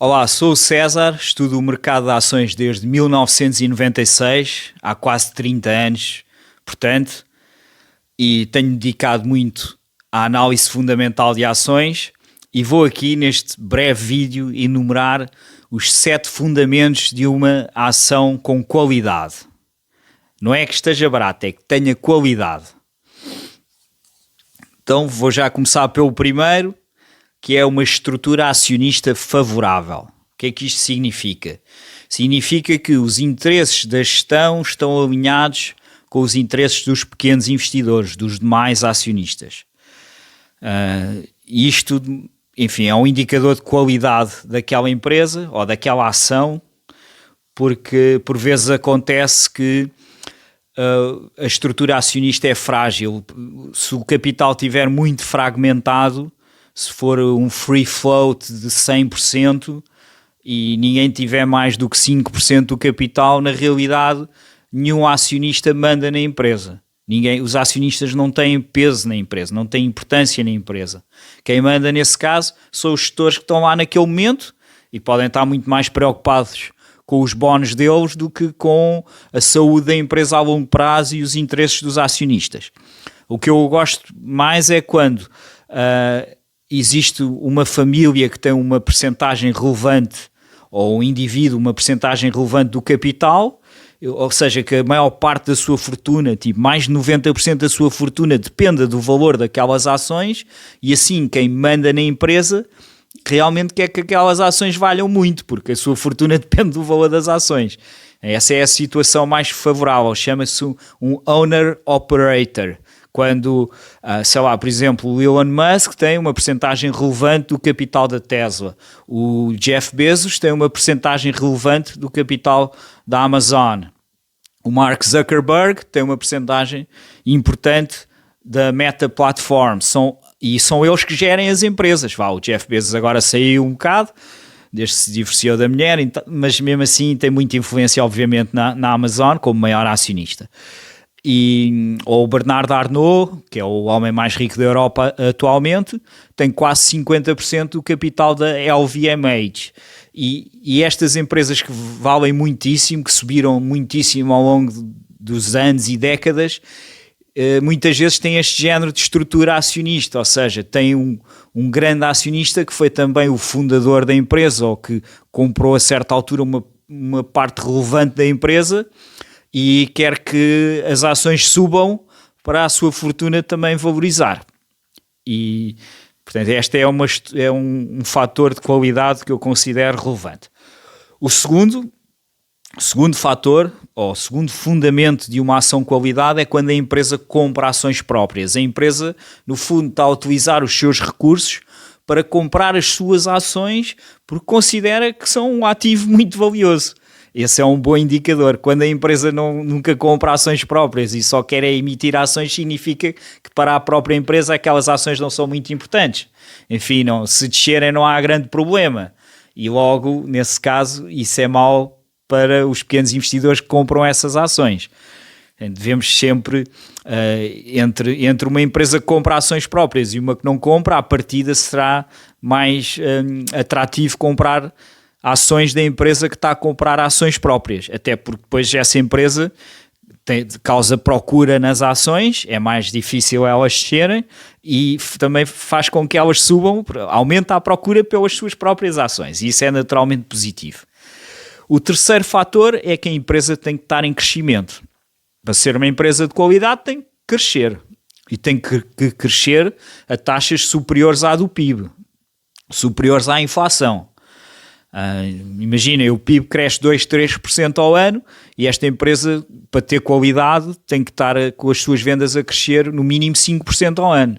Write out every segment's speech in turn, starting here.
Olá, sou o César, estudo o mercado de ações desde 1996, há quase 30 anos, portanto, e tenho dedicado muito à análise fundamental de ações e vou aqui neste breve vídeo enumerar os 7 fundamentos de uma ação com qualidade. Não é que esteja barata, é que tenha qualidade. Então vou já começar pelo primeiro, que é uma estrutura acionista favorável. O que é que isto significa? Significa que os interesses da gestão estão alinhados com os interesses dos pequenos investidores, dos demais acionistas. Isto, enfim, é um indicador de qualidade daquela empresa ou daquela ação, porque por vezes acontece que a estrutura acionista é frágil. Se o capital estiver muito fragmentado, se for um free float de 100% e ninguém tiver mais do que 5% do capital, na realidade nenhum acionista manda na empresa. Os acionistas não têm peso na empresa, não têm importância na empresa. Quem manda nesse caso são os gestores que estão lá naquele momento e podem estar muito mais preocupados com os bónus deles do que com a saúde da empresa a longo prazo e os interesses dos acionistas. O que eu gosto mais é quando existe uma família que tem uma percentagem relevante, ou um indivíduo uma percentagem relevante do capital, ou seja, que a maior parte da sua fortuna, tipo mais de 90% da sua fortuna, dependa do valor daquelas ações, e assim quem manda na empresa realmente quer que aquelas ações valham muito, porque a sua fortuna depende do valor das ações. Essa é a situação mais favorável, chama-se um owner-operator. Quando, sei lá, por exemplo, o Elon Musk tem uma percentagem relevante do capital da Tesla, o Jeff Bezos tem uma percentagem relevante do capital da Amazon, o Mark Zuckerberg tem uma percentagem importante da Meta Platform, são eles que gerem as empresas. O Jeff Bezos agora saiu um bocado, desde que se divorciou da mulher, mas mesmo assim tem muita influência, obviamente, na Amazon, como maior acionista. Ou o Bernard Arnault, que é o homem mais rico da Europa atualmente, tem quase 50% do capital da LVMH. E estas empresas que valem muitíssimo, que subiram muitíssimo ao longo dos anos e décadas, muitas vezes têm este género de estrutura acionista, ou seja, tem um grande acionista que foi também o fundador da empresa ou que comprou a certa altura uma parte relevante da empresa e quer que as ações subam para a sua fortuna também valorizar. E, portanto, este é um fator de qualidade que eu considero relevante. O segundo fator, ou segundo fundamento de uma ação qualidade é quando a empresa compra ações próprias. A empresa, no fundo, está a utilizar os seus recursos para comprar as suas ações porque considera que são um ativo muito valioso. Esse é um bom indicador. Quando a empresa nunca compra ações próprias e só quer emitir ações, significa que para a própria empresa aquelas ações não são muito importantes. Enfim, se descerem não há grande problema. E logo, nesse caso, isso é mau para os pequenos investidores que compram essas ações. Devemos sempre, entre uma empresa que compra ações próprias e uma que não compra, à partida será mais atrativo comprar ações da empresa que está a comprar ações próprias, até porque depois essa empresa causa procura nas ações, é mais difícil elas descerem e também faz com que elas subam, aumenta a procura pelas suas próprias ações, e isso é naturalmente positivo. O terceiro fator é que a empresa tem que estar em crescimento. Para ser uma empresa de qualidade tem que crescer, e tem que crescer a taxas superiores à do PIB, superiores à inflação. Imagina, o PIB cresce 2-3% ao ano e esta empresa, para ter qualidade, tem que estar com as suas vendas a crescer no mínimo 5% ao ano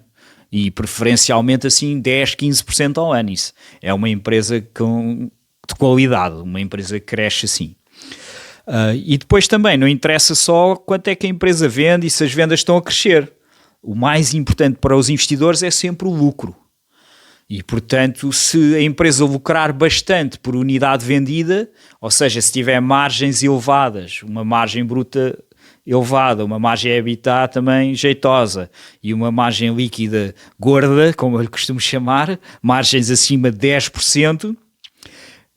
e preferencialmente assim 10-15% ao ano. Isso é uma empresa de qualidade, uma empresa que cresce assim. E depois também não interessa só quanto é que a empresa vende e se as vendas estão a crescer. O mais importante para os investidores é sempre o lucro. E, portanto, se a empresa lucrar bastante por unidade vendida, ou seja, se tiver margens elevadas, uma margem bruta elevada, uma margem EBITDA também jeitosa e uma margem líquida gorda, como eu lhe costumo chamar, margens acima de 10%,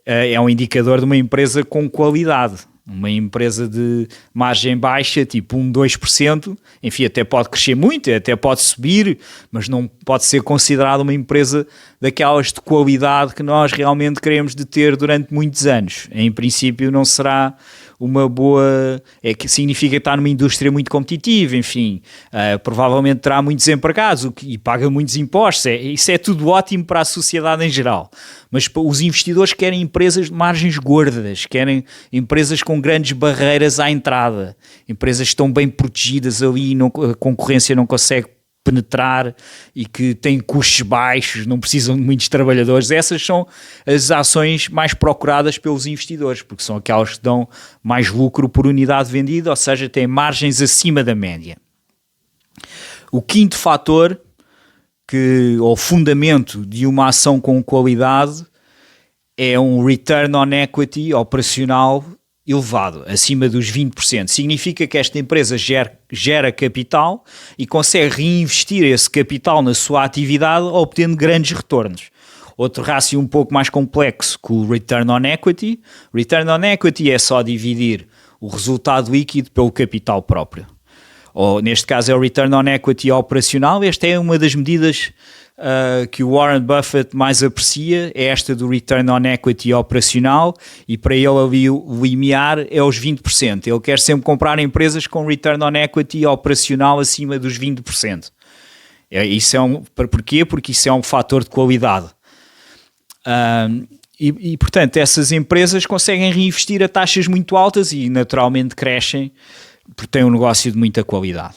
é um indicador de uma empresa com qualidade. Uma empresa de margem baixa, tipo 2%, enfim, até pode crescer muito, até pode subir, mas não pode ser considerada uma empresa daquelas de qualidade que nós realmente queremos de ter durante muitos anos. Em princípio não será uma boa... que significa estar numa indústria muito competitiva, enfim, provavelmente terá muitos empregados e paga muitos impostos. Isso é tudo ótimo para a sociedade em geral. Mas os investidores querem empresas de margens gordas, querem empresas com grandes barreiras à entrada, empresas que estão bem protegidas ali, a concorrência não consegue penetrar e que têm custos baixos, não precisam de muitos trabalhadores. Essas são as ações mais procuradas pelos investidores, porque são aquelas que dão mais lucro por unidade vendida, ou seja, têm margens acima da média. O quinto fator, ou fundamento de uma ação com qualidade, é um return on equity operacional elevado, acima dos 20%. Significa que esta empresa gera capital e consegue reinvestir esse capital na sua atividade, obtendo grandes retornos. Outro rácio um pouco mais complexo que o return on equity. Return on equity é só dividir o resultado líquido pelo capital próprio. Ou, neste caso, é o return on equity operacional. Esta é uma das medidas que o Warren Buffett mais aprecia, é esta do return on equity operacional, e para ele ali o limiar é os 20%. Ele quer sempre comprar empresas com return on equity operacional acima dos 20%. Porquê? Porque isso é um fator de qualidade. Portanto, essas empresas conseguem reinvestir a taxas muito altas e naturalmente crescem porque têm um negócio de muita qualidade.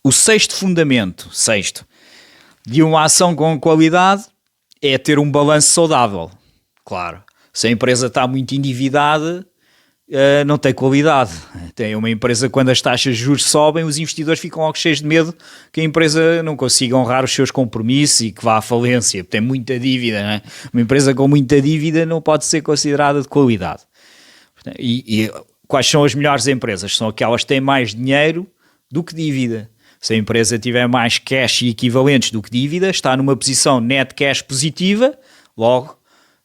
O sexto fundamento, de uma ação com qualidade é ter um balanço saudável. Claro, se a empresa está muito endividada, não tem qualidade. Tem uma empresa, quando as taxas de juros sobem, os investidores ficam logo cheios de medo que a empresa não consiga honrar os seus compromissos e que vá à falência, porque tem muita dívida, não é? Uma empresa com muita dívida não pode ser considerada de qualidade. E quais são as melhores empresas? São aquelas que têm mais dinheiro do que dívida. Se a empresa tiver mais cash e equivalentes do que dívida, está numa posição net cash positiva, logo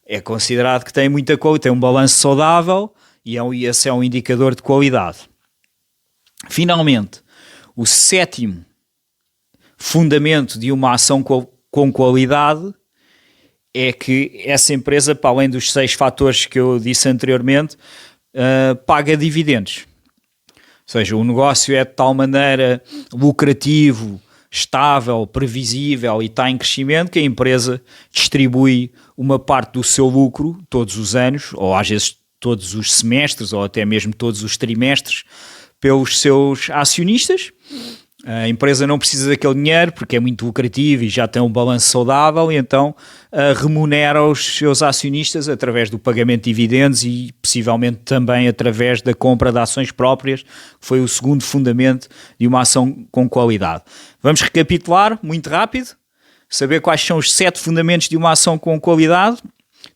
é considerado que tem muita qualidade, tem um balanço saudável e esse é um indicador de qualidade. Finalmente, o sétimo fundamento de uma ação com qualidade é que essa empresa, para além dos 6 fatores que eu disse anteriormente, paga dividendos. Ou seja, o negócio é de tal maneira lucrativo, estável, previsível e está em crescimento que a empresa distribui uma parte do seu lucro todos os anos, ou às vezes todos os semestres, ou até mesmo todos os trimestres, pelos seus acionistas. A empresa não precisa daquele dinheiro porque é muito lucrativo e já tem um balanço saudável, e então remunera os seus acionistas através do pagamento de dividendos e possivelmente também através da compra de ações próprias, que foi o segundo fundamento de uma ação com qualidade. Vamos recapitular muito rápido, saber quais são os 7 fundamentos de uma ação com qualidade.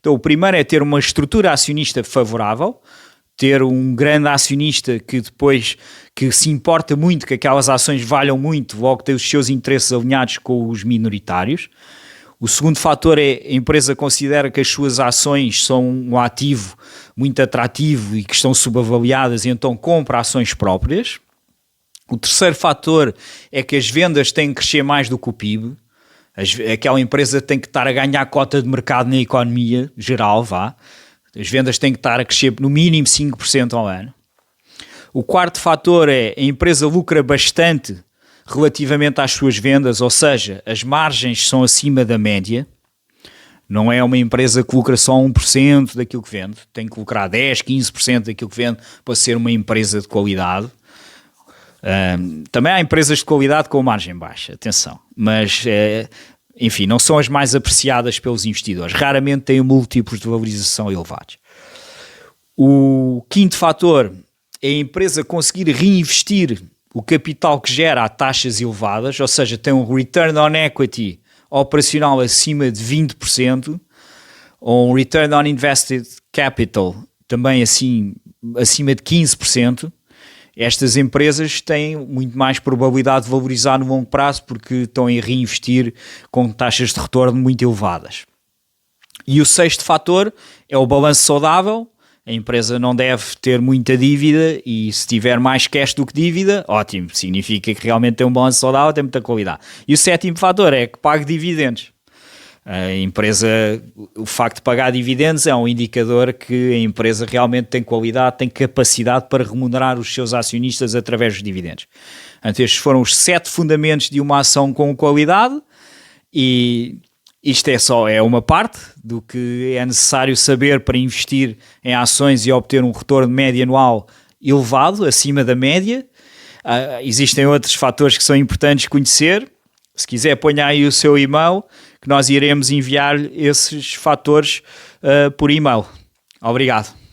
Então, o primeiro é ter uma estrutura acionista favorável, ter um grande acionista que se importa muito que aquelas ações valham muito, logo tem os seus interesses alinhados com os minoritários. O segundo fator é a empresa considera que as suas ações são um ativo muito atrativo e que estão subavaliadas, e então compra ações próprias. O terceiro fator é que as vendas têm que crescer mais do que o PIB. Aquela empresa tem que estar a ganhar cota de mercado na economia geral, As vendas têm que estar a crescer no mínimo 5% ao ano. O quarto fator é a empresa lucra bastante relativamente às suas vendas, ou seja, as margens são acima da média. Não é uma empresa que lucra só 1% daquilo que vende, tem que lucrar 10%, 15% daquilo que vende para ser uma empresa de qualidade. Também há empresas de qualidade com margem baixa, atenção, mas enfim, não são as mais apreciadas pelos investidores, raramente têm múltiplos de valorização elevados. O quinto fator é a empresa conseguir reinvestir o capital que gera a taxas elevadas, ou seja, tem um return on equity operacional acima de 20%, ou um return on invested capital também assim, acima de 15%. Estas empresas têm muito mais probabilidade de valorizar no longo prazo porque estão a reinvestir com taxas de retorno muito elevadas. E o sexto fator é o balanço saudável. A empresa não deve ter muita dívida e se tiver mais cash do que dívida, ótimo, significa que realmente tem um balanço saudável, tem muita qualidade. E o sétimo fator é que pague dividendos. A empresa, o facto de pagar dividendos é um indicador que a empresa realmente tem qualidade, tem capacidade para remunerar os seus acionistas através dos dividendos. Então, estes foram os 7 fundamentos de uma ação com qualidade e isto é uma parte do que é necessário saber para investir em ações e obter um retorno médio anual elevado, acima da média. Existem outros fatores que são importantes conhecer. Se quiser, ponha aí o seu e-mail, que nós iremos enviar esses fatores por e-mail. Obrigado.